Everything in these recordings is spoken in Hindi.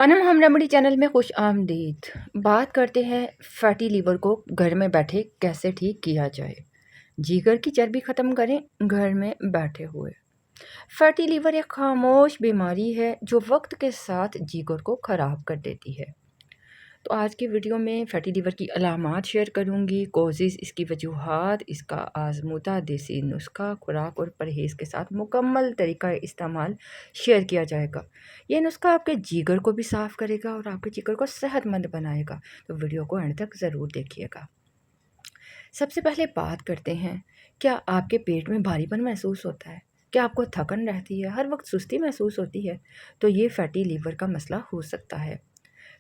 अनम हम रेमेडी चैनल में खुश आमदीद। बात करते हैं फैटी लीवर को घर में बैठे कैसे ठीक किया जाए। जिगर की चर्बी ख़त्म करें घर में बैठे हुए। फैटी लीवर एक खामोश बीमारी है जो वक्त के साथ जिगर को ख़राब कर देती है। तो आज की वीडियो में फैटी लीवर की अलामात शेयर करूंगी, कोजेज़, इसकी वजूहात, इसका आजमूदा देसी नुस्खा, खुराक और परहेज़ के साथ मुकम्मल तरीका इस्तेमाल शेयर किया जाएगा। ये नुस्खा आपके जिगर को भी साफ़ करेगा और आपके जिगर को सेहतमंद बनाएगा। तो वीडियो को एंड तक ज़रूर देखिएगा। सबसे पहले बात करते हैं, क्या आपके पेट में भारीपन महसूस होता है? क्या आपको थकन रहती है? हर वक्त सुस्ती महसूस होती है? तो ये फैटी लीवर का मसला हो सकता है।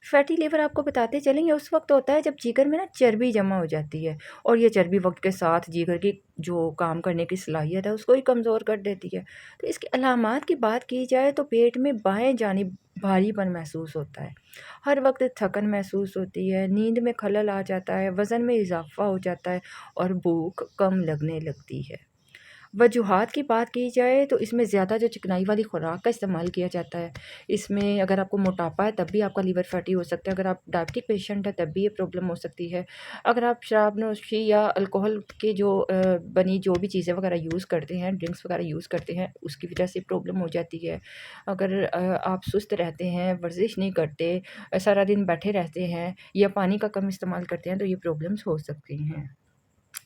फैटी लीवर आपको बताते चलेंगे उस वक्त होता है जब जिगर में ना चर्बी जमा हो जाती है और ये चर्बी वक्त के साथ जिगर की जो काम करने की सलाहियत है उसको ही कमज़ोर कर देती है। तो इसकी अलामात की बात की जाए तो पेट में बाएं जानिब भारीपन महसूस होता है, हर वक्त थकन महसूस होती है, नींद में खलल आ जाता है, वज़न में इजाफा हो जाता है और भूख कम लगने लगती है। वजूहात की बात की जाए तो इसमें ज़्यादा जो चिकनाई वाली खुराक का इस्तेमाल किया जाता है, इसमें अगर आपको मोटापा है तब भी आपका लीवर फैटी हो सकता है, अगर आप डायबिटिक पेशेंट है तब भी ये प्रॉब्लम हो सकती है, अगर आप शराब नोशी या अल्कोहल की जो बनी जो भी चीज़ें वगैरह यूज़ करते हैं, ड्रिंक्स वगैरह यूज़ करते हैं, उसकी वजह से प्रॉब्लम हो जाती है, अगर आप सुस्त रहते हैं, वर्जिश नहीं करते, सारा दिन बैठे रहते हैं या पानी का कम इस्तेमाल करते हैं तो ये प्रॉब्लम्स हो सकती हैं।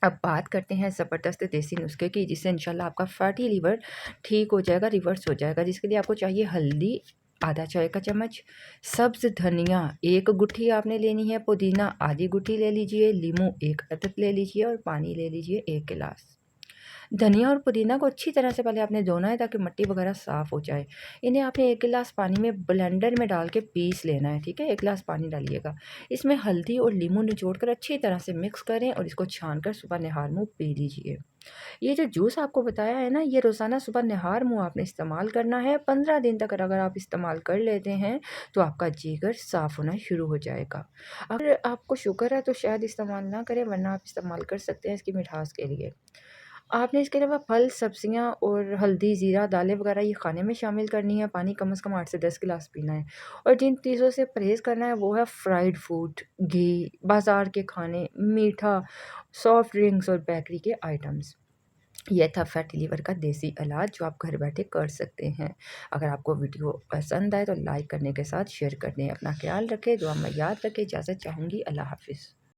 अब बात करते हैं ज़बरदस्त देसी नुस्खे की, जिससे इंशाल्लाह आपका फैटी लीवर ठीक हो जाएगा, रिवर्स हो जाएगा। जिसके लिए आपको चाहिए हल्दी आधा चाय का चम्मच, सब्ज़ धनिया 1 गुट्ठी आपने लेनी है, पुदीना आधी गुट्ठी ले लीजिए, नींबू 1 अदद ले लीजिए और पानी ले लीजिए 1 गिलास। धनिया और पुदीना को अच्छी तरह से पहले आपने धोना है ताकि मिट्टी वगैरह साफ़ हो जाए। इन्हें आपने 1 गिलास पानी में ब्लेंडर में डाल के पीस लेना है, ठीक है? 1 गिलास पानी डालिएगा। इसमें हल्दी और नींबू निचोड़ कर अच्छी तरह से मिक्स करें और इसको छान कर सुबह निहार मुँह पी लीजिए। ये जो जूस आपको बताया है ना, ये रोज़ाना सुबह निहार मुँह आपने इस्तेमाल करना है। 15 दिन तक अगर आप इस्तेमाल कर लेते हैं तो आपका जिगर साफ़ होना शुरू हो जाएगा। अगर आपको शुगर है तो शायद इस्तेमाल ना करें, वरना आप इस्तेमाल कर सकते हैं इसकी मिठास के लिए। आपने इसके अलावा फल, सब्जियाँ और हल्दी, ज़ीरा, दालें वगैरह ये खाने में शामिल करनी है। पानी कम से कम 8 से 10 गिलास पीना है और जिन चीज़ों से परहेज़ करना है वो है फ्राइड फूड, घी, बाज़ार के खाने, मीठा, सॉफ्ट ड्रिंक्स और बेकरी के आइटम्स। ये था फैटी लीवर का देसी इलाज जो आप घर बैठे कर सकते हैं। अगर आपको वीडियो पसंद आए तो लाइक करने के साथ शेयर कर दें। अपना ख्याल रखें, दुआ में याद रखें। इजाज़त चाहूँगी। अल्लाह हाफ़िज़।